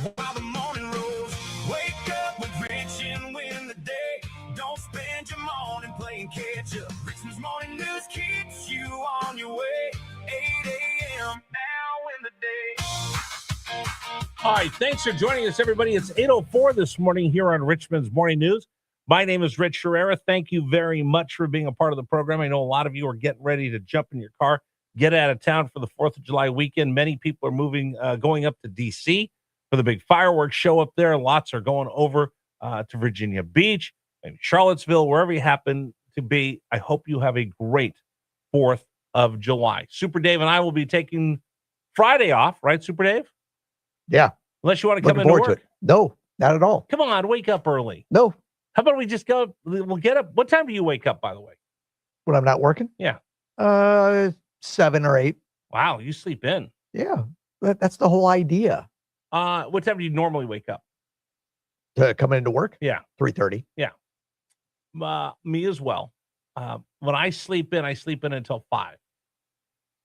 while the morning rolls. Wake up with Rich and win the day. Don't spend your morning playing catch up. Richmond's morning news keeps you on your way. 8 a.m. now in the day. All right, thanks for joining us, everybody. It's 8:04 this morning here on Richmond's Morning News. My name is Rich Herrera. Thank you very much for being a part of the program. I know a lot of you are getting ready to jump in your car, get out of town for the 4th of July weekend. Many people are going up to D.C. for the big fireworks show up there. Lots are going over to Virginia Beach and Charlottesville, wherever you happen to be. I hope you have a great 4th of July. Super Dave and I will be taking Friday off, right, Super Dave? Yeah. Unless you want to come into work. No, not at all. Come on, wake up early. No. How about we just go? We'll get up. What time do you wake up, by the way? When I'm not working? Yeah. 7 or 8. Wow, you sleep in. Yeah. That's the whole idea. What time do you normally wake up? To come into work? Yeah. 3:30. Yeah. Me as well. When I sleep in until 5.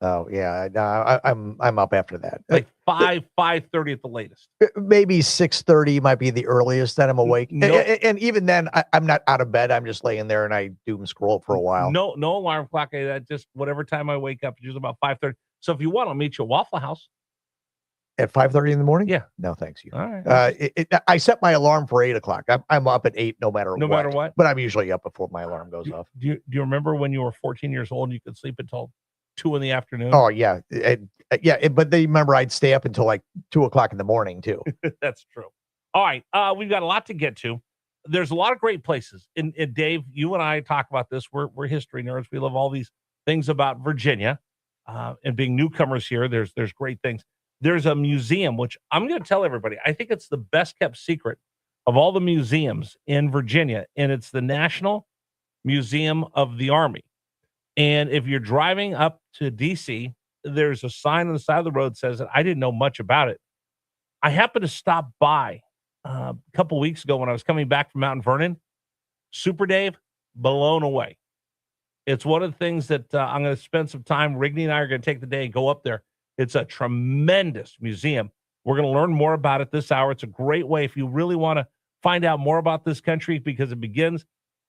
Oh yeah, no, I'm up after that. Like 5:30 at the latest. Maybe 6:30 might be the earliest that I'm awake. No. And even then, I'm not out of bed. I'm just laying there and I doom scroll for a while. No alarm clock. Just whatever time I wake up, it's usually about 5:30. So if you want, I'll meet you at Waffle House at 5:30 in the morning. Yeah. No, thanks you. All right. I set my alarm for 8 o'clock. I'm up at 8 no matter what. But I'm usually up before my alarm goes off. Do you remember when you were 14 years old and you could sleep until 2 in the afternoon? Oh yeah. But they remember I'd stay up until like 2 o'clock in the morning too. That's true. All right. We've got a lot to get to. There's a lot of great places. And Dave, you and I talk about this. We're history nerds. We love all these things about Virginia, and being newcomers here. There's great things. There's a museum, which I'm going to tell everybody, I think it's the best kept secret of all the museums in Virginia. And it's the National Museum of the Army. And if you're driving up to D.C., there's a sign on the side of the road that says that. I didn't know much about it. I happened to stop by a couple weeks ago when I was coming back from Mount Vernon. Super Dave, blown away. It's one of the things that I'm going to spend some time. Rigney and I are going to take the day and go up there. It's a tremendous museum. We're going to learn more about it this hour. It's a great way if you really want to find out more about this country, because it begins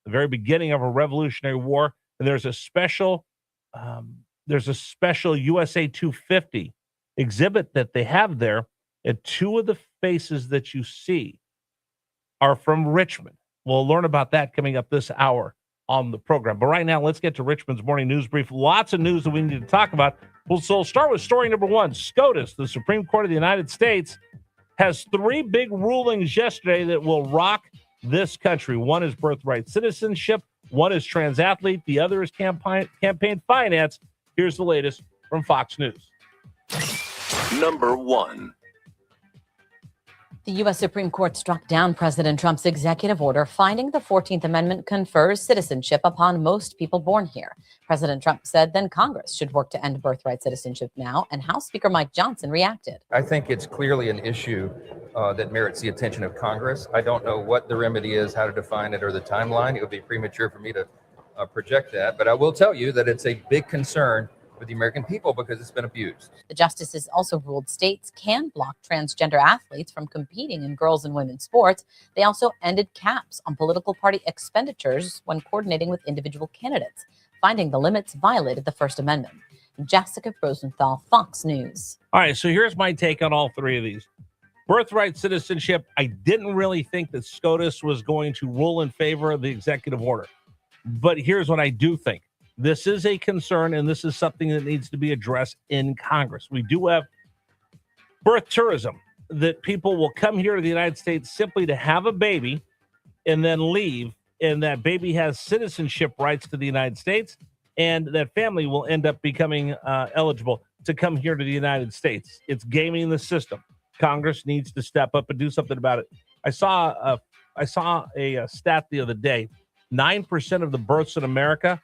the very beginning of a Revolutionary War. And there's a special USA 250 exhibit that they have there. And 2 of the faces that you see are from Richmond. We'll learn about that coming up this hour on the program. But right now, let's get to Richmond's Morning News Brief. Lots of news that we need to talk about. So we'll start with story number 1. SCOTUS, the Supreme Court of the United States, has 3 big rulings yesterday that will rock this country. One is birthright citizenship. One is transathlete. The other is campaign finance. Here's the latest from Fox News. Number 1. The U.S. Supreme Court struck down President Trump's executive order finding the 14th Amendment confers citizenship upon most people born here. President Trump said then Congress should work to end birthright citizenship now, and House Speaker Mike Johnson reacted. I think it's clearly an issue that merits the attention of Congress. I don't know what the remedy is, how to define it, or the timeline. It would be premature for me to project that, but I will tell you that it's a big concern for the American people because it's been abused. The justices also ruled states can block transgender athletes from competing in girls' and women's sports. They also ended caps on political party expenditures when coordinating with individual candidates, finding the limits violated the First Amendment. Jessica Rosenthal, Fox News. All right, so here's my take on all 3 of these. Birthright citizenship, I didn't really think that SCOTUS was going to rule in favor of the executive order. But here's what I do think. This is a concern, and this is something that needs to be addressed in Congress. We do have birth tourism, that people will come here to the United States simply to have a baby and then leave, and that baby has citizenship rights to the United States, and that family will end up becoming eligible to come here to the United States. It's gaming the system. Congress needs to step up and do something about it. I saw a stat the other day. 9% of the births in America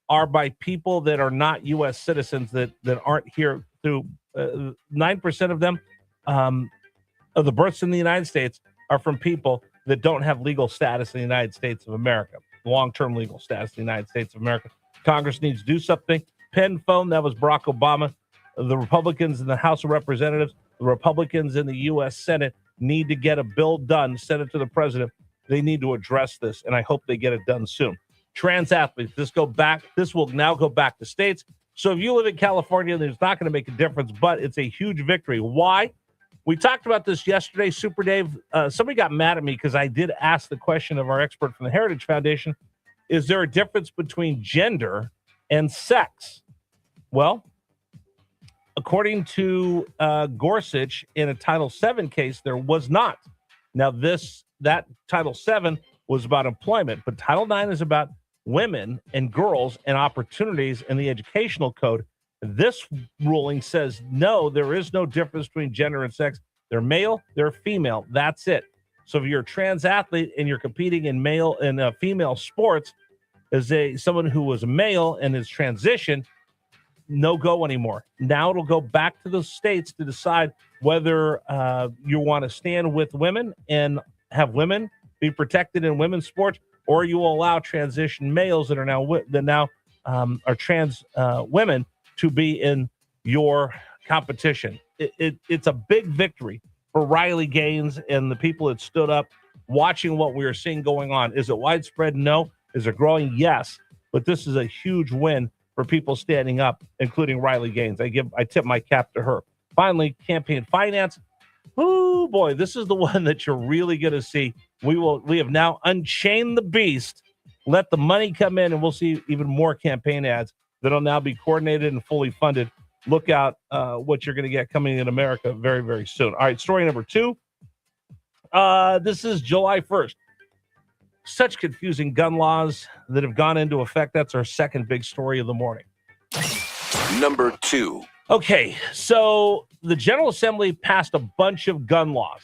are by people that are not U.S. citizens that aren't here through 9% of them of the births in the United States are from people that don't have legal status in the United States of America, long-term legal status in the United States of America. Congress needs to do something. Pen phone, that was Barack Obama. The Republicans in the House of Representatives, the Republicans in the U.S. Senate need to get a bill done, send it to the president. They need to address this, and I hope they get it done soon. Trans athletes, this will now go back to states. So if you live in California, there's not going to make a difference, but it's a huge victory. Why? We talked about this yesterday, Super Dave. Somebody got mad at me because I did ask the question of our expert from the Heritage Foundation, is there a difference between gender and sex? Well, according to Gorsuch, in a Title VII case, there was not. Now, that Title VII was about employment, but Title IX is about women and girls and opportunities in the educational code. This ruling says, no, there is no difference between gender and sex. They're male, they're female. That's it. So if you're a trans athlete and you're competing in male and female sports as someone who was a male and is transitioned, no go anymore. Now it'll go back to the states to decide whether you want to stand with women and have women be protected in women's sports, or you will allow transition males that are trans women to be in your competition. It's a big victory for Riley Gaines and the people that stood up watching what we are seeing going on. Is it widespread? No. Is it growing? Yes. But this is a huge win for people standing up, including Riley Gaines. I tip my cap to her. Finally, campaign finance. Oh boy, this is the one that you're really going to see. We have now unchained the beast, let the money come in, and we'll see even more campaign ads that'll now be coordinated and fully funded. Look out what you're going to get coming in America very, very soon. All right, story number 2. This is July 1st. Such confusing gun laws that have gone into effect. That's our second big story of the morning. Number 2. Okay, so the General Assembly passed a bunch of gun laws,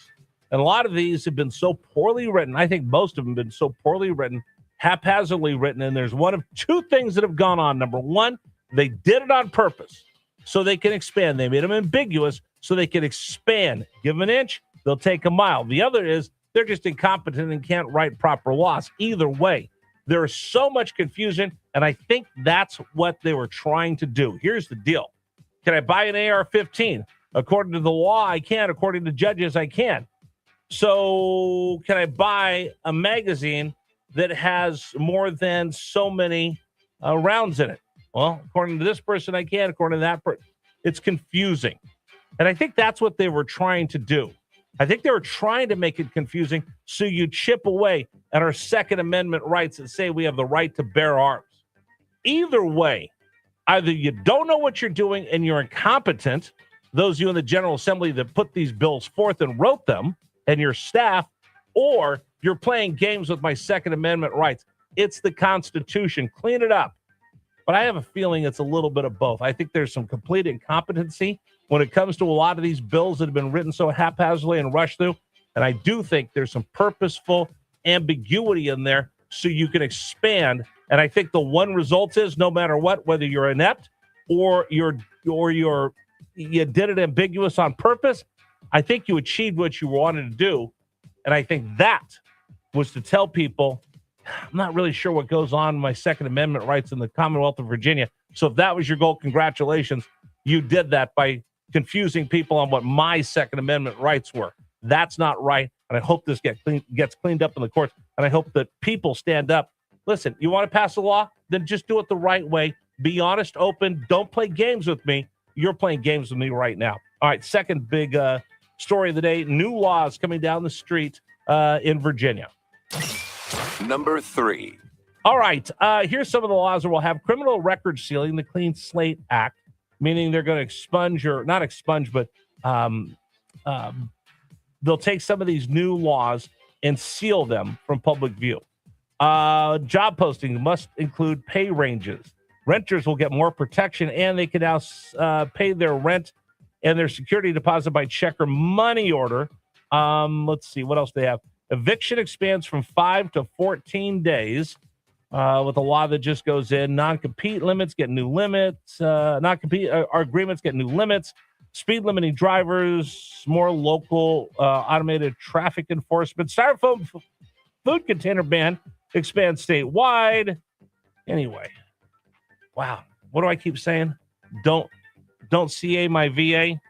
and a lot of these have been so poorly written. I think most of them have been so poorly written, haphazardly written, and there's one of two things that have gone on. Number one, they did it on purpose so they can expand. They made them ambiguous so they can expand. Give them an inch, they'll take a mile. The other is they're just incompetent and can't write proper laws. Either way, there is so much confusion, and I think that's what they were trying to do. Here's the deal. Can I buy an AR-15? According to the law, I can. According to judges, I can. So can I buy a magazine that has more than so many rounds in it? Well, according to this person, I can. According to that person, it's confusing. And I think that's what they were trying to do. I think they were trying to make it confusing so you chip away at our Second Amendment rights and say we have the right to bear arms. Either way, either you don't know what you're doing and you're incompetent, those of you in the General Assembly that put these bills forth and wrote them, and your staff, or you're playing games with my Second Amendment rights. It's the Constitution. Clean it up. But I have a feeling it's a little bit of both. I think there's some complete incompetency when it comes to a lot of these bills that have been written so haphazardly and rushed through. And I do think there's some purposeful ambiguity in there so you can expand. And I think the one result is no matter what, whether you're inept or you did it ambiguous on purpose, I think you achieved what you wanted to do. And I think that was to tell people, I'm not really sure what goes on in my Second Amendment rights in the Commonwealth of Virginia. So if that was your goal, congratulations. You did that by confusing people on what my Second Amendment rights were. That's not right. And I hope this gets cleaned up in the courts. And I hope that people stand up. Listen, you want to pass a law? Then just do it the right way. Be honest, open. Don't play games with me. You're playing games with me right now. All right, second big story of the day. New laws coming down the street in Virginia. Number 3. All right, here's some of the laws that will have criminal record sealing, the Clean Slate Act, meaning they're going to expunge, or not expunge, but they'll take some of these new laws and seal them from public view. Job postings must include pay ranges. Renters will get more protection, and they can now pay their rent and their security deposit by check or money order. Let's see, what else they have? Eviction expands from 5 to 14 days with a law that just goes in. Non-compete limits get new limits. Non-compete agreements get new limits. Speed limiting drivers, more local automated traffic enforcement. Styrofoam food container ban expands statewide. Anyway, wow. What do I keep saying? Don't CA my VA.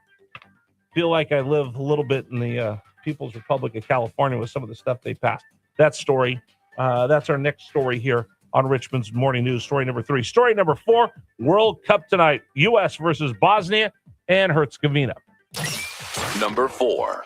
Feel like I live a little bit in the People's Republic of California with some of the stuff they passed. That story, that's our next story here on Richmond's Morning News. Story number 3. Story number 4, World Cup tonight. U.S. versus Bosnia and Herzegovina. Number 4.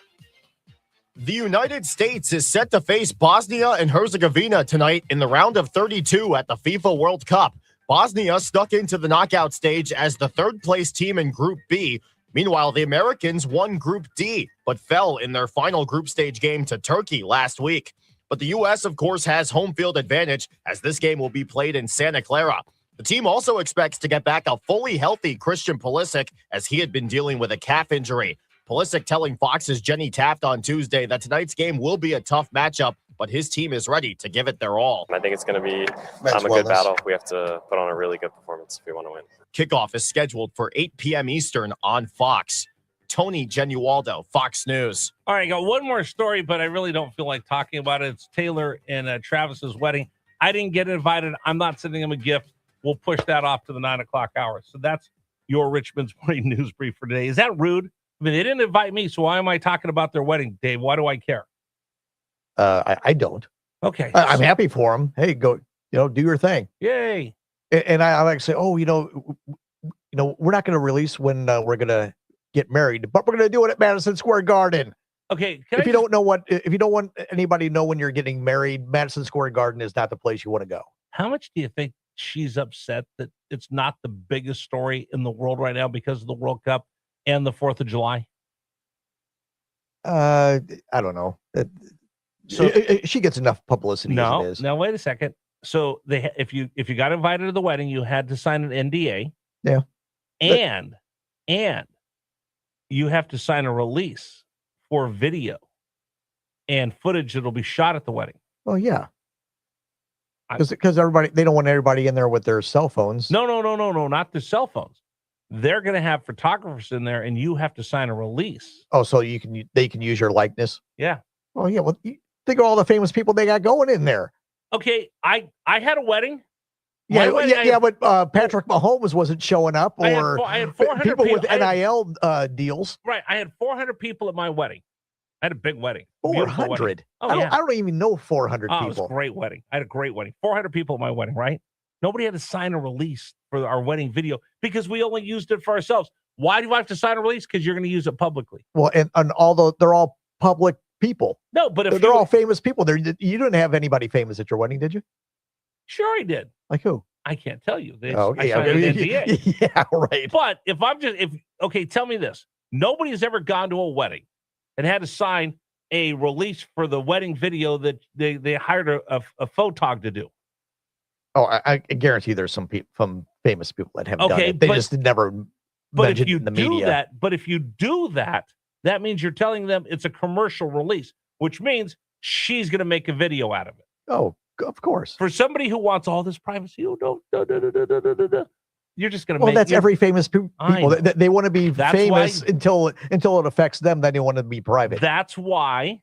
The United States is set to face Bosnia and Herzegovina tonight in the round of 32 at the FIFA World Cup. Bosnia stuck into the knockout stage as the third-place team in Group B. Meanwhile, the Americans won Group D, but fell in their final group stage game to Turkey last week. But the U.S., of course, has home field advantage as this game will be played in Santa Clara. The team also expects to get back a fully healthy Christian Pulisic as he had been dealing with a calf injury. Pulisic telling Fox's Jenny Taft on Tuesday that tonight's game will be a tough matchup, but his team is ready to give it their all. I think it's going to be a good battle. We have to put on a really good performance if we want to win. Kickoff is scheduled for 8 p.m. Eastern on Fox. Tony Genualdo, Fox News. All right, I got one more story, but I really don't feel like talking about it. It's Taylor and Travis's wedding. I didn't get invited. I'm not sending him a gift. We'll push that off to the 9 o'clock hour. So that's your Richmond's Morning News Brief for today. Is that rude? I mean, they didn't invite me, so why am I talking about their wedding, Dave? Why do I care? I don't. Okay. I'm happy for them. Hey, go, do your thing. Yay. And I like to say, we're not going to release when we're going to get married, but we're going to do it at Madison Square Garden. Okay. If you don't want anybody to know when you're getting married, Madison Square Garden is not the place you want to go. How much do you think she's upset that it's not the biggest story in the world right now because of the World Cup and the 4th of July? I don't know. So she gets enough publicity as it is. Now wait a second. So if you got invited to the wedding, you had to sign an NDA. Yeah. And you have to sign a release for video and footage that'll be shot at the wedding. Oh yeah. Because they don't want everybody in there with their cell phones. No, not their cell phones. They're going to have photographers in there, and you have to sign a release. Oh, so they can use your likeness? Yeah. Oh yeah. Well, think of all the famous people they got going in there. Okay, I had a wedding. But Patrick Mahomes wasn't showing up, or I had 400 people with NIL deals. Right, I had 400 people at my wedding. I had a big wedding. 400. Oh, I don't even know 400 people. It was a great wedding. I had a great wedding. 400 people at my wedding, right? Nobody had to sign a release for our wedding video because we only used it for ourselves. Why do I have to sign a release? Because you're going to use it publicly. Well, and although they're all public people. No, but if they're all famous people. You didn't have anybody famous at your wedding, did you? Sure, I did. Like who? I can't tell you. I Okay, signed an NDA. Yeah, right. But tell me this. Nobody's ever gone to a wedding and had to sign a release for the wedding video that they hired a photog to do. Oh, I guarantee there's some famous people that have done it. They just never mentioned it in the media. But if you do that, that means you're telling them it's a commercial release, which means she's going to make a video out of it. Oh, of course. For somebody who wants all this privacy, you're just going to make. Well, that's every famous people. They want to be famous until it affects them. Then they want to be private. That's why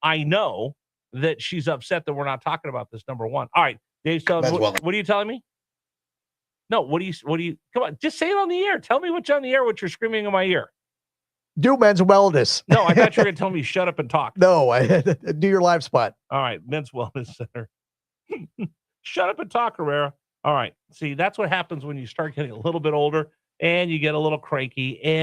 I know that she's upset that we're not talking about this. Number one. All right, Dave. What are you telling me? No. What do you? Come on, just say it on the air. Tell me what's on the air. What you're screaming in my ear. Do men's wellness. No, I thought you were going to tell me shut up and talk. No, do your live spot. All right, men's wellness center. Shut up and talk, Herrera. All right. See, that's what happens when you start getting a little bit older and you get a little cranky and